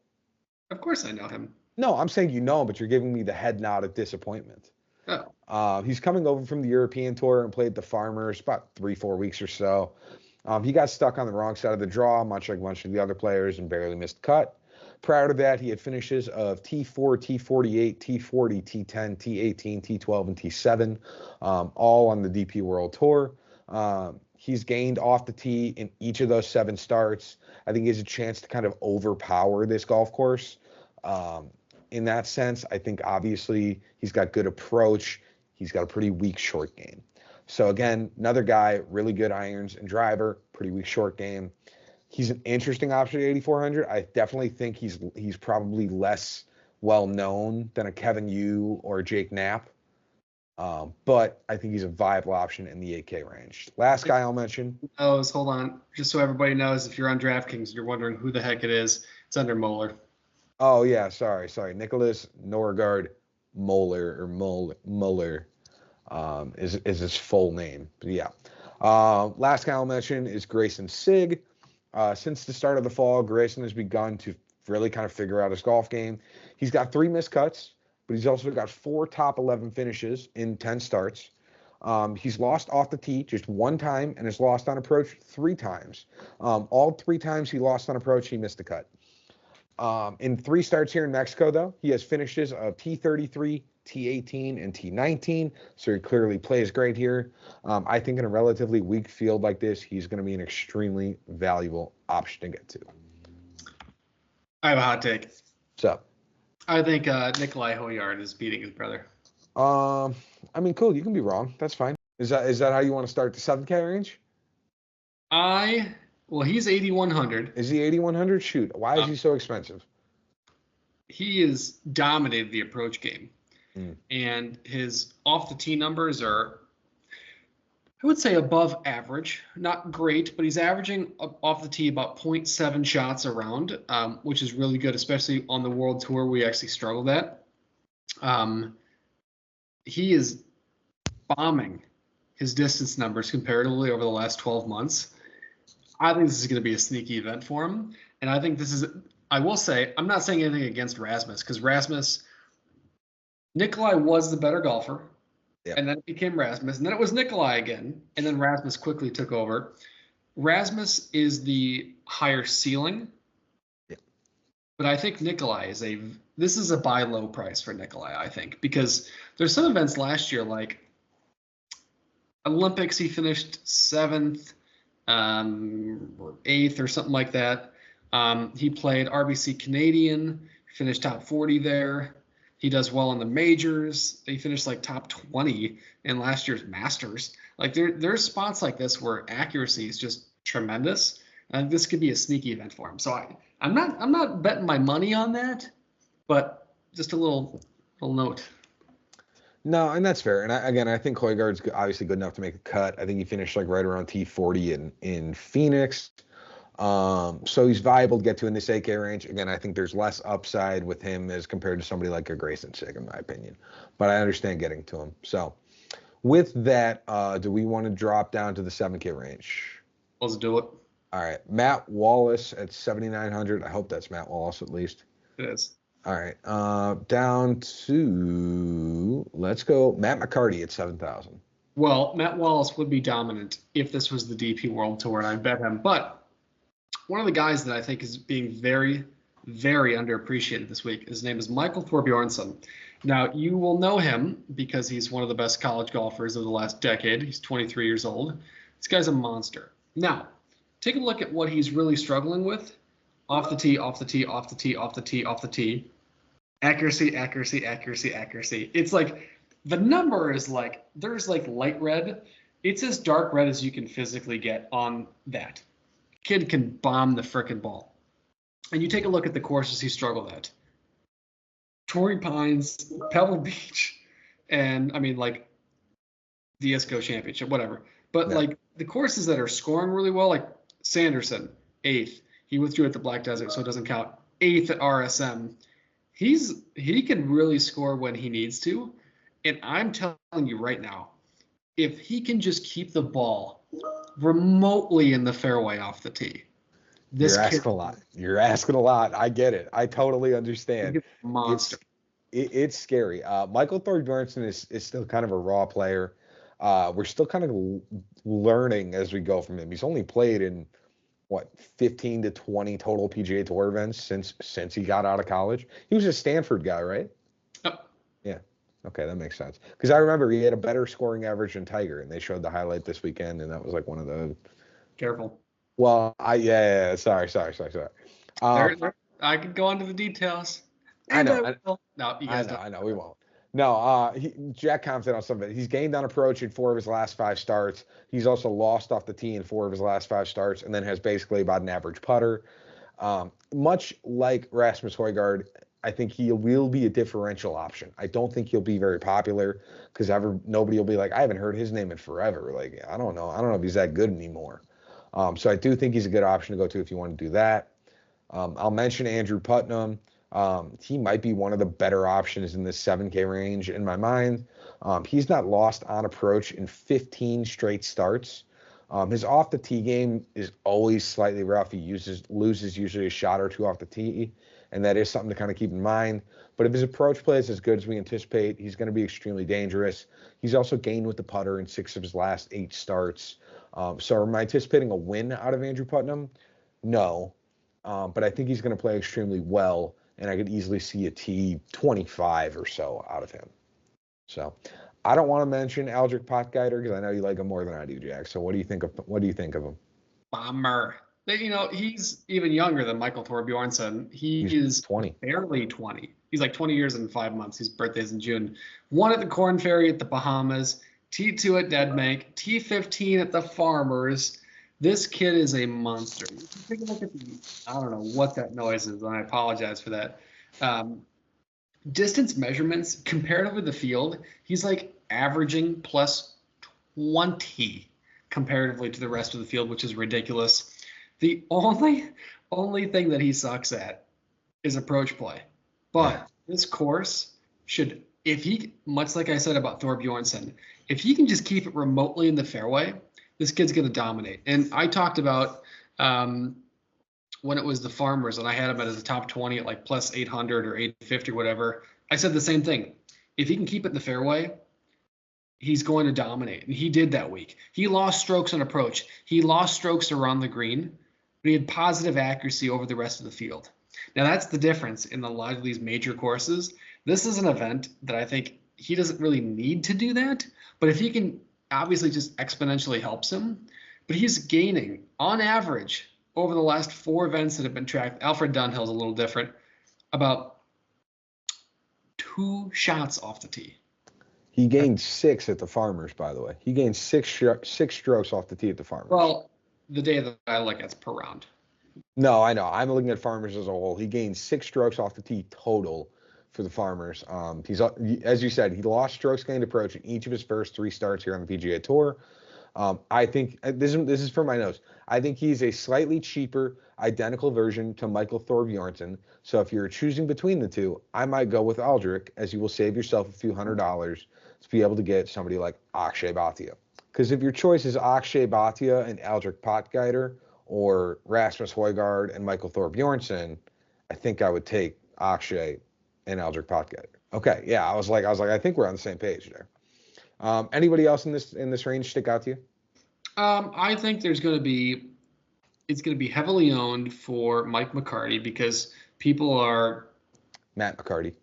Of course I know him. No, I'm saying you know him, but you're giving me the head nod of disappointment. Oh. He's coming over from the European Tour and played the Farmers about 3-4 weeks or so. He got stuck on the wrong side of the draw, much like a bunch of the other players, and barely missed cut. Prior to that, he had finishes of T4, T48, T40, T10, T18, T12, and T7, all on the DP World Tour. He's gained off the tee in each of those 7 starts. I think he has a chance to kind of overpower this golf course. In that sense, I think obviously he's got good approach. He's got a pretty weak short game. So again, another guy, really good irons and driver, pretty weak short game. He's an interesting option at 8,400. I definitely think he's probably less well known than a Kevin Yu or a Jake Knapp. But I think he's a viable option in the 8K range. Last guy I'll mention. Hold on. Just so everybody knows, if you're on DraftKings, you're wondering who the heck it is. It's under Moeller. Oh, yeah. Sorry. Nicholas Norgard Muller is his full name. But yeah. Last guy I'll mention is Grayson Sigg. Since the start of the fall, Grayson has begun to really kind of figure out his golf game. He's got 3 missed cuts, but he's also got 4 top 11 finishes in 10 starts. He's lost off the tee just 1 time and has lost on approach 3 times. All 3 times he lost on approach, he missed the cut. In 3 starts here in Mexico, though, he has finishes of T33, T18, and T19, so he clearly plays great here. I think in a relatively weak field like this, he's going to be an extremely valuable option to get to. I have a hot take. What's up? I think Nikolai Hoyard is beating his brother. I mean, cool. You can be wrong. That's fine. Is that how you want to start the 7K range? Well, he's 8,100. Is he 8,100? Shoot. Why is he so expensive? He has dominated the approach game. And his off the tee numbers are, I would say, above average. Not great, but he's averaging off the tee about 0.7 shots around, which is really good, especially on the World Tour. We actually struggled at. He is bombing his distance numbers comparatively over the last 12 months. I think this is going to be a sneaky event for him. And I think I will say, I'm not saying anything against Rasmus, because Nikolai was the better golfer. Yep. And then it became Rasmus. And then it was Nikolai again. And then Rasmus quickly took over. Rasmus is the higher ceiling. Yep. But I think Nikolai this is a buy low price for Nikolai, I think. Because there's some events last year, like Olympics, he finished 7th. Or 8th or something like that. He played RBC Canadian, finished top 40 there. He does well in the majors. He finished like top 20 in last year's Masters. Like there's spots like this where accuracy is just tremendous. And this could be a sneaky event for him. So I'm not betting my money on that, but just a little note. No, and that's fair. And I think Højgaard's obviously good enough to make a cut. I think he finished like right around T40 in Phoenix. So he's viable to get to in this 8K range. Again, I think there's less upside with him as compared to somebody like a Grayson Sigg, in my opinion. But I understand getting to him. So with that, do we want to drop down to the 7K range? Let's do it. All right. Matt Wallace at 7,900. I hope that's Matt Wallace at least. It is. All right. Down to, let's go, Matt McCarty at 7,000. Well, Matt Wallace would be dominant if this was the DP World Tour, and I bet him. But one of the guys that I think is being very, very underappreciated this week, his name is Michael Thorbjornsen. Now, you will know him because he's one of the best college golfers of the last decade. He's 23 years old. This guy's a monster. Now, take a look at what he's really struggling with. Off the tee, off the tee, off the tee, off the tee, off the tee. Accuracy, accuracy, accuracy, accuracy. It's like the number is like, there's like light red. It's as dark red as you can physically get on that. Kid can bomb the frickin' ball. And you take a look at the courses he struggled at. Torrey Pines, Pebble Beach, and I mean like the ISCO Championship, whatever. But like the courses that are scoring really well, like Sanderson, 8th. He withdrew at the Black Desert, so it doesn't count. 8th at RSM. He can really score when he needs to. And I'm telling you right now, if he can just keep the ball remotely in the fairway off the tee, You're asking a lot. You're asking a lot. I get it. I totally understand. Monster. It's scary. Michael Thorbjornsen is still kind of a raw player. We're still kind of learning as we go from him. He's only played in 15 to 20 total PGA Tour events since he got out of college. He was a Stanford guy, right? Yep. Yeah. Okay, that makes sense. Because I remember he had a better scoring average than Tiger, and they showed the highlight this weekend, and that was like one of the. Careful. Well, Sorry. I could go into the details. I know. No, you guys don't. I know. We won't. No, Jack commented on some of it. He's gained on approach in 4 of his last 5 starts. He's also lost off the tee in 4 of his last 5 starts, and then has basically about an average putter. Much like Rasmus Højgaard, I think he will be a differential option. I don't think he'll be very popular because nobody will be like, I haven't heard his name in forever. Like, I don't know. I don't know if he's that good anymore. So I do think he's a good option to go to if you want to do that. I'll mention Andrew Putnam. He might be one of the better options in this 7K range in my mind. He's not lost on approach in 15 straight starts. His off the tee game is always slightly rough. He loses usually a shot or 2 off the tee, and that is something to kind of keep in mind. But if his approach play is as good as we anticipate, he's going to be extremely dangerous. He's also gained with the putter in 6 of his last 8 starts. So am I anticipating a win out of Andrew Putnam? No, but I think he's going to play extremely well, and I could easily see a T25 or so out of him. So I don't want to mention Aldrich Potgieter because I know you like him more than I do, Jack. So what do you think of him? Bomber. You know, he's even younger than Michael Thorbjornsen. He's 20. Barely 20. He's like 20 years and 5 months. His birthday's in June. 1 at the Corn Ferry at the Bahamas, T2 at Deadbank, T15 at the Farmers. This kid is a monster. Take a look at I don't know what that noise is, and I apologize for that. Distance measurements comparatively to the field, he's like averaging plus 20 comparatively to the rest of the field, which is ridiculous. The only thing that he sucks at is approach play. But this course should, if he, much like I said about Thorbjornsen, if he can just keep it remotely in the fairway, this kid's going to dominate. And I talked about when it was the Farmers, and I had him as a top 20 at like plus 800 or 850 or whatever. I said the same thing. If he can keep it in the fairway, he's going to dominate. And he did that week. He lost strokes on approach. He lost strokes around the green, but he had positive accuracy over the rest of the field. Now, that's the difference in a lot of these major courses. This is an event that I think he doesn't really need to do that, but if he can, obviously just exponentially helps him. But he's gaining, on average, over the last 4 events that have been tracked, Alfred Dunhill's a little different, about 2 shots off the tee. He gained 6 at the Farmers, by the way. He gained 6 strokes off the tee at the Farmers. Well, the day that I look at, it's per round. No, I know. I'm looking at Farmers as a whole. He gained 6 strokes off the tee total for the Farmers. He's, as you said, he lost strokes gained approach in each of his first 3 starts here on the PGA Tour. I think this is from my notes. I think he's a slightly cheaper, identical version to Michael Thorbjornsen. So if you're choosing between the two, I might go with Aldrich, as you will save yourself a few $100s to be able to get somebody like Akshay Bhatia. Because if your choice is Akshay Bhatia and Aldrich Potgieter, or Rasmus Højgaard and Michael Thorbjornsen, I think I would take Akshay and Aldrich Potgieter. Okay, yeah, I was like, I think we're on the same page there. Anybody else in this range stick out to you? I think it's going to be heavily owned for Mike McCarty because people are Matt McCarty.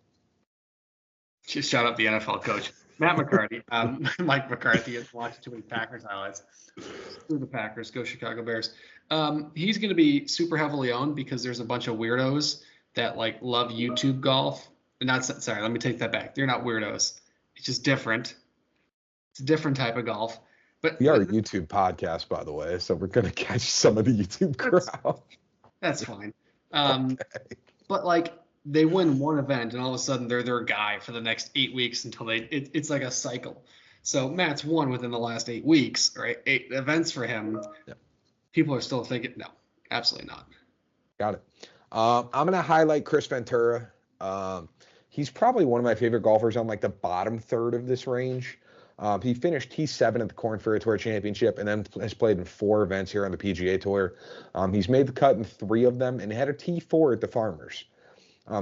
just shout out the NFL coach Matt McCarty. Mike McCarthy has watched too many Packers highlights. Screw the Packers, go Chicago Bears. He's going to be super heavily owned because there's a bunch of weirdos that like love YouTube golf. Sorry, let me take that back. They're not weirdos. It's just different. It's a different type of golf. But We are a YouTube podcast, by the way, so we're going to catch some of the YouTube crowd. That's fine. Okay. But like they win one event and all of a sudden they're their guy for the next 8 weeks until it's like a cycle. So Matt's won within the last 8 weeks, right? 8 events for him. Yeah. People are still thinking, no, absolutely not. Got it. I'm going to highlight Chris Ventura. He's probably one of my favorite golfers on like the bottom third of this range. He finished T7 at the Korn Ferry Tour Championship and then has played in 4 events here on the PGA Tour. He's made the cut in 3 of them and had a T4 at the Farmers.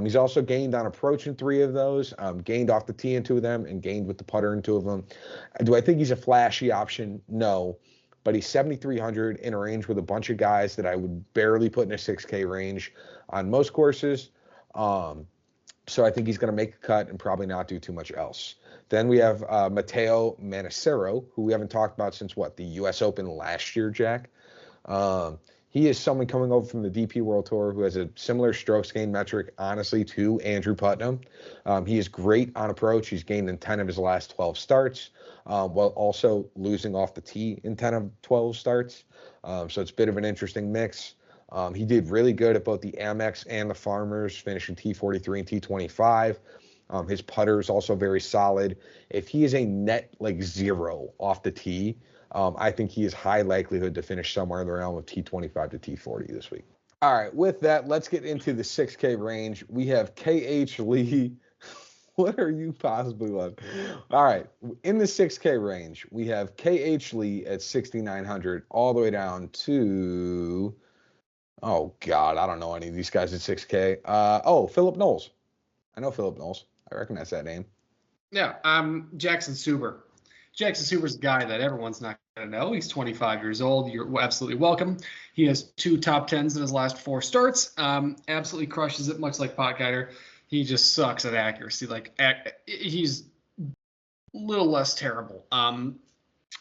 He's also gained on approach in 3 of those, gained off the tee in 2 of them, and gained with the putter in 2 of them. Do I think he's a flashy option? No. But he's 7,300 in a range with a bunch of guys that I would barely put in a 6K range on most courses. So I think he's going to make a cut and probably not do too much else. Then we have Matteo Manassero, who we haven't talked about since, the U.S. Open last year, Jack. He is someone coming over from the DP World Tour who has a similar strokes gain metric, honestly, to Andrew Putnam. He is great on approach. He's gained in 10 of his last 12 starts, while also losing off the tee in 10 of 12 starts. So it's a bit of an interesting mix. He did really good at both the Amex and the Farmers, finishing T43 and T25. His putter is also very solid. If he is a net like 0 off the tee, I think he has high likelihood to finish somewhere in the realm of T25 to T40 this week. All right, with that, let's get into the 6K range. We have KH Lee. What are you possibly like? All right, in the 6K range, we have KH Lee at 6,900 all the way down to, oh God, I don't know any of these guys at 6K. Philip Knowles. I know Philip Knowles. I recognize that name. Yeah, Jackson Suber. Jackson Suber's a guy that everyone's not going to know. He's 25 years old. You're absolutely welcome. He has 2 top 10s in his last 4 starts. Absolutely crushes it, much like Potgieter. He just sucks at accuracy. He's a little less terrible.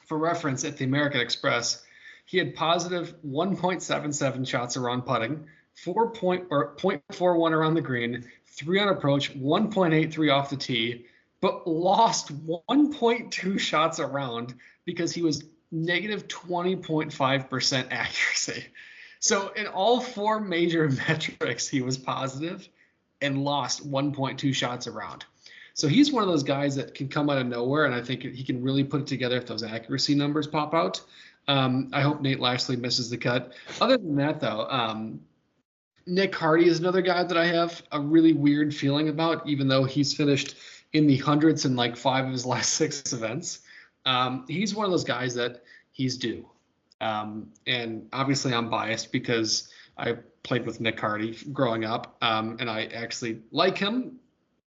For reference, at the American Express, he had positive 1.77 shots around putting, 0.41 around the green, 3 on approach, 1.83 off the tee, but lost 1.2 shots around because he was negative 20.5% accuracy. So in all 4 major metrics, he was positive and lost 1.2 shots around. So he's one of those guys that can come out of nowhere, and I think he can really put it together if those accuracy numbers pop out. I hope Nate Lashley misses the cut. Other than that, though, Nick Hardy is another guy that I have a really weird feeling about, even though he's finished in the hundreds in like 5 of his last 6 events. He's one of those guys that he's due. And obviously I'm biased because I played with Nick Hardy growing up, and I actually like him.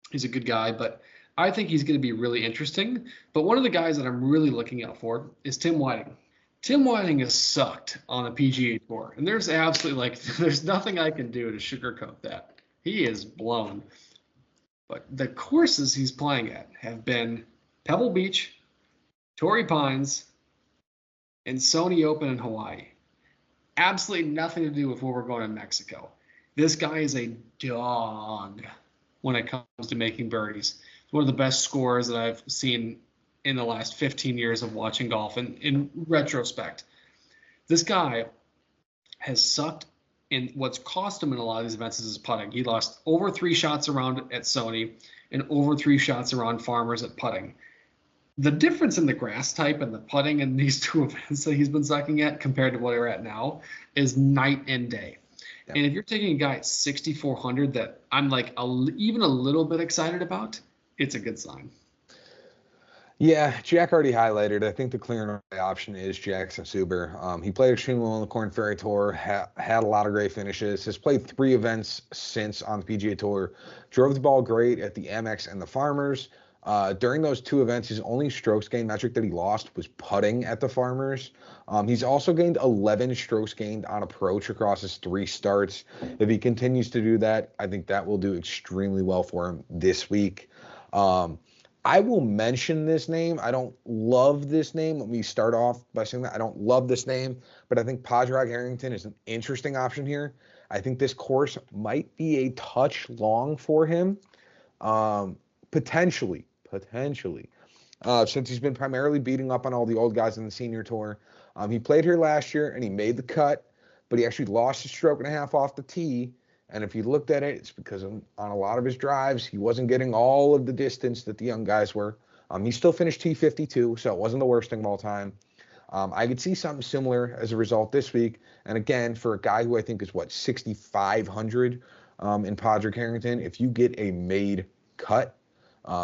He's a good guy, but I think he's going to be really interesting. But one of the guys that I'm really looking out for is Tim Whiting. Tim Whiting has sucked on the PGA Tour, and there's absolutely there's nothing I can do to sugarcoat that. He is blown. But the courses he's playing at have been Pebble Beach, Torrey Pines, and Sony Open in Hawaii. Absolutely nothing to do with where we're going in Mexico. This guy is a dog when it comes to making birdies. He's one of the best scorers that I've seen in the last 15 years of watching golf. And in retrospect, this guy has sucked in what's cost him in a lot of these events is his putting. He lost over 3 shots around at Sony and over 3 shots around Farmers at putting. The difference in the grass type and the putting in these 2 events that he's been sucking at compared to what we're at now is night and day. Yeah. And if you're taking a guy at 6,400 that I'm even a little bit excited about, it's a good sign. Yeah, Jack already highlighted. I think the clear and away option is Jackson Suber. He played extremely well on the Korn Ferry Tour, had a lot of great finishes, has played 3 events since on the PGA Tour, drove the ball great at the Amex and the Farmers, During those two events, his only strokes gained metric that he lost was putting at the Farmers. He's also gained 11 strokes gained on approach across his 3 starts. If he continues to do that, I think that will do extremely well for him this week. I will mention this name. I don't love this name. Let me start off by saying that I don't love this name, but I think Padraig Harrington is an interesting option here. I think this course might be a touch long for him. Potentially, since he's been primarily beating up on all the old guys in the senior tour. He played here last year and he made the cut, but he actually lost a stroke and a half off the tee. And if you looked at it, it's because on a lot of his drives, he wasn't getting all of the distance that the young guys were. He still finished T52, so it wasn't the worst thing of all time. I could see something similar as a result this week. And again, for a guy who I think is 6,500 in Padraig Harrington, if you get a made cut,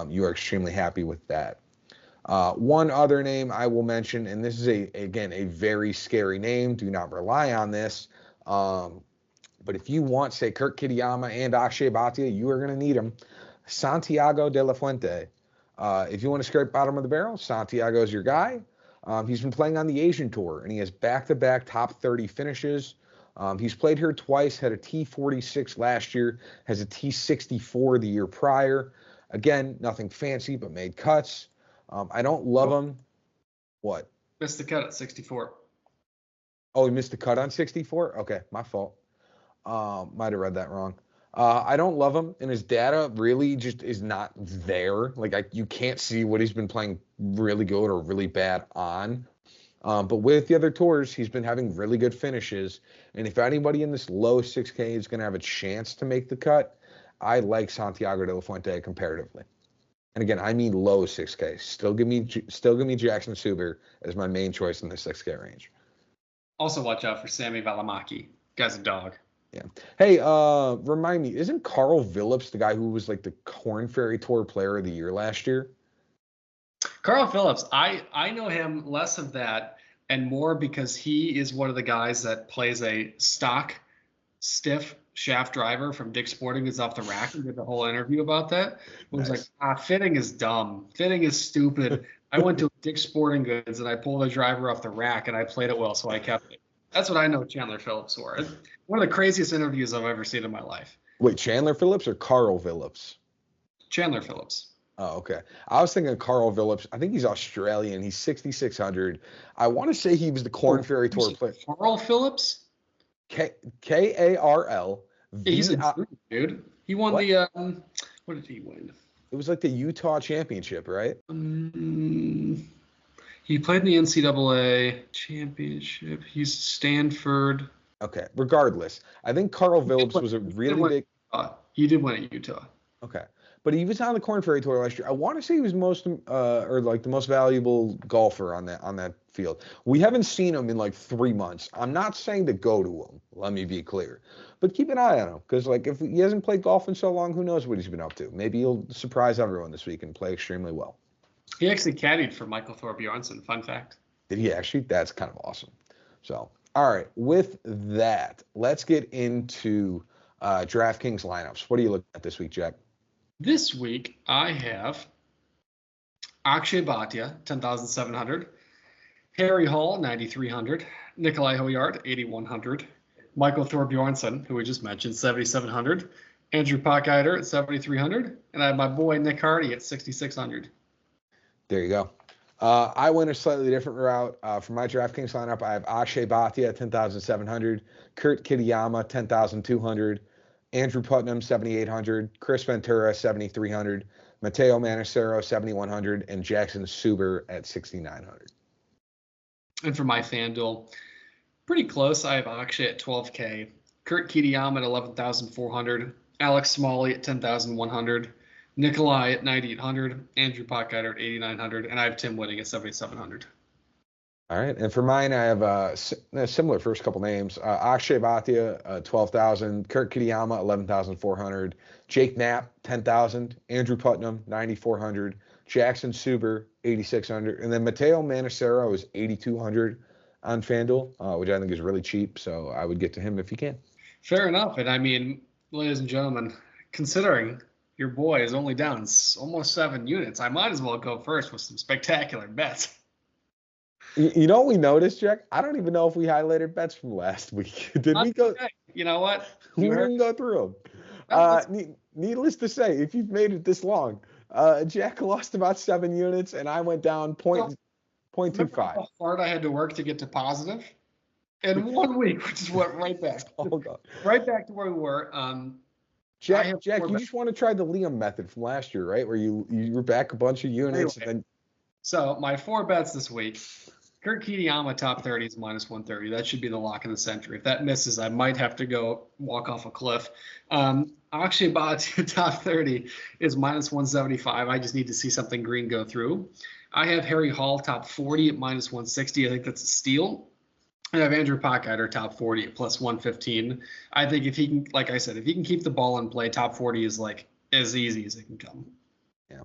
you are extremely happy with that. One other name I will mention, and this is again a very scary name. Do not rely on this. But if you want, say, Kurt Kitayama and Akshay Bhatia, you are going to need them. Santiago de la Fuente. If you want to scrape bottom of the barrel, Santiago is your guy. He's been playing on the Asian Tour, and he has back-to-back top 30 finishes. He's played here twice, had a T46 last year, has a T64 the year prior. Again, nothing fancy, but made cuts. I don't love him. What? Missed the cut at 64. Oh, he missed the cut on 64? Okay, my fault. Might have read that wrong. I don't love him, and his data really just is not there. You can't see what he's been playing really good or really bad on. But with the other tours, he's been having really good finishes. And if anybody in this low 6K is going to have a chance to make the cut, I like Santiago de la Fuente comparatively. And again, I mean low 6K. Still give me Jackson Suber as my main choice in the 6K range. Also, watch out for Sammy Valimaki. Guy's a dog. Yeah. Hey, remind me, isn't Carl Phillips the guy who was the Korn Ferry Tour Player of the Year last year? Carl Phillips, I know him less of that and more because he is one of the guys that plays a stock stiff shaft driver from Dick's Sporting Goods off the rack, and did the whole interview about that. It was fitting is dumb. Fitting is stupid. I went to Dick's Sporting Goods and I pulled a driver off the rack and I played it well, so I kept it. That's what I know Chandler Phillips for. One of the craziest interviews I've ever seen in my life. Wait, Chandler Phillips or Carl Phillips? Chandler Phillips. Oh, okay. I was thinking Carl Phillips. I think he's Australian. He's 6,600. I want to say he was the Korn Ferry Tour player. Carl Phillips? Karl. He's a dude. He won the what did he win? It was the Utah Championship, right? He played in the NCAA Championship. He's Stanford. Okay. Regardless, I think Carl Phillips was a really big. He did win at Utah. Okay. But he was on the Korn Ferry Tour last year. I want to say he was the most valuable golfer on that field. We haven't seen him in 3 months. I'm not saying to go to him. Let me be clear, but keep an eye on him because if he hasn't played golf in so long, who knows what he's been up to? Maybe he'll surprise everyone this week and play extremely well. He actually caddied for Michael Thorbjornsen. Fun fact. Did he actually? That's kind of awesome. So, all right. With that, let's get into DraftKings lineups. What are you looking at this week, Jack? This week, I have Akshay Bhatia, 10,700. Harry Hall, 9,300. Nikolai Hoyard, 8,100. Michael Thorbjornsen, who we just mentioned, 7,700. Andrew Pockeider at 7,300. And I have my boy Nick Hardy at 6,600. There you go. I went a slightly different route. For my DraftKings lineup, I have Akshay Bhatia at 10,700. Kurt Kitayama, 10,200. Andrew Putnam, 7,800. Chris Ventura, 7,300. Matteo Manacero, 7,100. And Jackson Suber at 6,900. And for my FanDuel, pretty close. I have Akshay at 12K. Kurt Kitayama at 11,400. Alex Smalley at 10,100. Nikolai at 9,800. Andrew Pockeider at 8,900. And I have Tim Whitting at 7,700. All right, and for mine, I have a similar first couple names. Akshay Bhatia, 12,000. Kurt Kitayama, 11,400. Jake Knapp, 10,000. Andrew Putnam, 9,400. Jackson Suber, 8,600. And then Matteo Manacero is 8,200 on FanDuel, which I think is really cheap. So I would get to him if you can. Fair enough. And I mean, ladies and gentlemen, considering your boy is only down almost 7 units. I might as well go first with some spectacular bets. You know what we noticed, Jack? I don't even know if we highlighted bets from last week. Did we go? Okay. You know what? We didn't go through them. Needless to say, if you've made it this long, Jack lost about 7 units, and I went down point two Remember five. how hard I had to work to get to positive? In 1 week, we just went right back. Oh God. Right back to where we were. Jack, you just want to try the Liam method from last year, right? Where you were back a bunch of units. Anyway, and then... So my 4 bets this week. Kurt Kitayama top 30 is minus 130. That should be the lock of the century. If that misses, I might have to go walk off a cliff. Akshay Bhatia top 30 is minus 175. I just need to see something green go through. I have Harry Hall top 40 at minus 160. I think that's a steal. I have Andrew Pockeider top 40 at plus 115. I think if he can, like I said, if he can keep the ball in play, top 40 is like as easy as it can come. Yeah.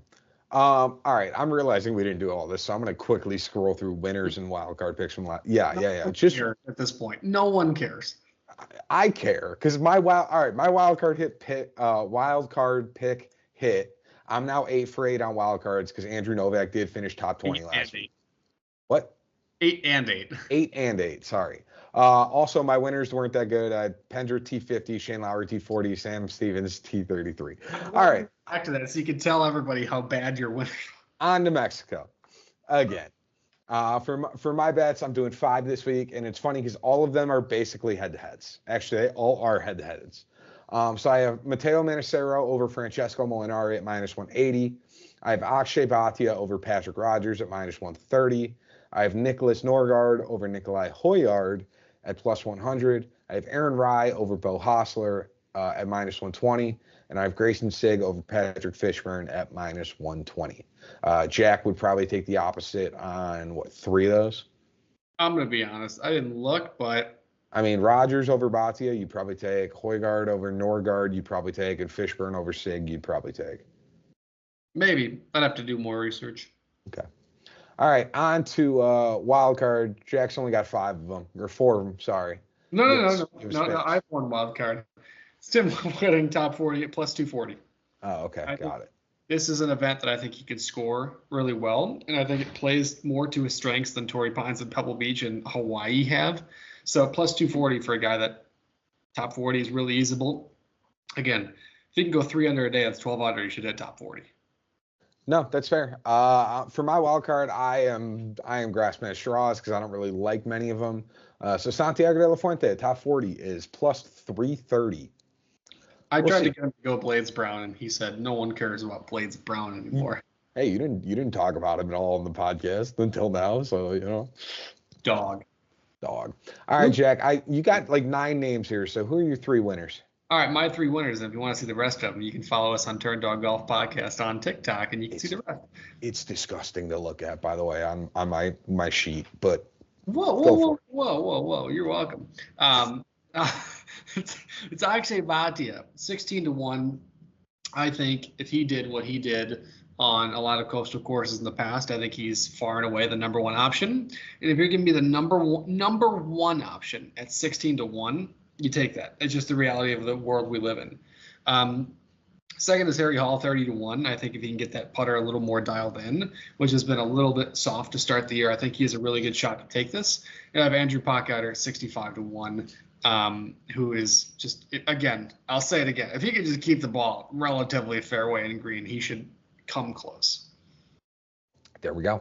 All right. I'm realizing we didn't do all this, so I'm going to quickly scroll through winners and wild card picks from last. Yeah. Just at this point, no one cares. I care because my wild card pick hit. I'm now 8 for 8 on wild cards because Andrew Novak did finish top 20 last week. What? 8 and 8. 8 and 8. Sorry. Also, my winners weren't that good. I had Pendra T50, Shane Lowry T40, Sam Stevens T33. All right. Back to that, so you can tell everybody how bad your winners. On to Mexico again. For my bets, I'm doing 5 this week, and it's funny because all of them are basically head-to-heads. Actually, they all are head-to-heads. So I have Matteo Manacero over Francesco Molinari at minus 180. I have Akshay Bhatia over Patrick Rogers at minus 130. I have Nicholas Norgard over Nikolai Hoyard at plus 100. I have Aaron Rye over Bo Hostler at minus 120. And I have Grayson Sigg over Patrick Fishburne at minus 120. Jack would probably take the opposite on, 3 of those? I'm going to be honest. I didn't look, but... I mean, Rogers over Bhatia, you'd probably take. Hoygaard over Norgard, you'd probably take. And Fishburne over Sigg, you'd probably take. Maybe. I'd have to do more research. Okay. All right, on to wild card. Jack's only got 5 of them, or 4 of them, sorry. No, I have 1 wild card. It's Tim Whitting, top 40 at plus 240. Oh, okay, got it. This is an event that I think he could score really well, and I think it plays more to his strengths than Torrey Pines and Pebble Beach and Hawaii have. So plus 240 for a guy that top 40 is really easable. Again, if you can go 3 under a day, that's 12 under. You should hit top 40. No, that's fair. For my wild card, I am grasping at straws because I don't really like many of them. So Santiago de la Fuente, top 40 is plus 330. I tried to get him to go Blades Brown, and he said no one cares about Blades Brown anymore. Hey, you didn't talk about him at all in the podcast until now, so Dog. All right, Jack. You got like 9 names here. So who are your 3 winners? All right, my 3 winners. If you want to see the rest of them, you can follow us on Turn Dog Golf Podcast on TikTok, and you can see the rest. It's disgusting to look at, by the way, on my sheet. But whoa! You're welcome. It's Akshay Bhatia, 16-1. I think if he did what he did on a lot of coastal courses in the past, I think he's far and away the number 1 option. And if you're giving me the number one option at 16-1. You take that. It's just the reality of the world we live in. Second is Harry Hall, 30-1. I think if he can get that putter a little more dialed in, which has been a little bit soft to start the year, I think he has a really good shot to take this. And I have Andrew Pockeider, 65-1, who is just, again, I'll say it again. If he could just keep the ball relatively fairway and green, he should come close. There we go.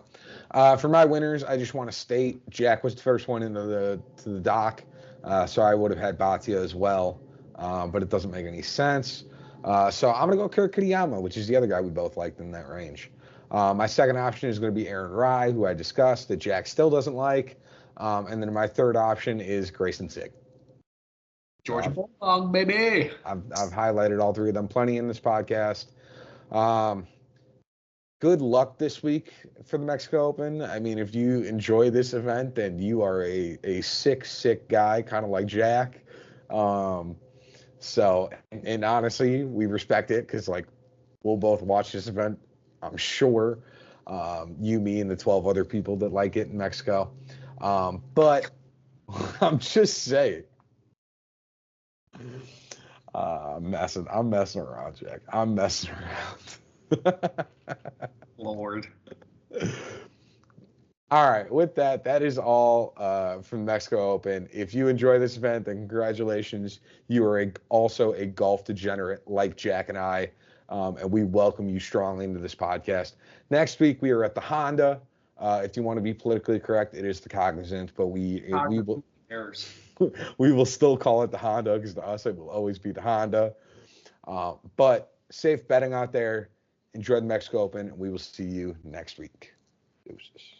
For my winners, I just want to state Jack was the first one into the dock. So I would have had Bhatia as well, but it doesn't make any sense. So I'm going to go Kurt Kitayama, which is the other guy we both liked in that range. My second option is going to be Aaron Rye, who I discussed, that Jack still doesn't like. And then my third option is Grayson Sigg. Georgia Bulldog, baby. I've highlighted all 3 of them plenty in this podcast. Good luck this week for the Mexico Open. I mean, if you enjoy this event, then you are a sick guy, kind of like Jack. So, and honestly, we respect it because, like, we'll both watch this event, I'm sure. You, me, and the 12 other people that like it in Mexico. But I'm just saying. I'm messing around, Jack. I'm messing around. Lord. All right, with that, that is all from the Mexico Open. If you enjoy this event, then congratulations. You are also a golf degenerate like Jack and I, and we welcome you strongly into this podcast. Next week, we are at the Honda. If you want to be politically correct, it is the Cognizant, but we will Errors. we will still call it the Honda because to us it will always be the Honda. But safe betting out there. Enjoy the Mexico Open, and we will see you next week. Deuces.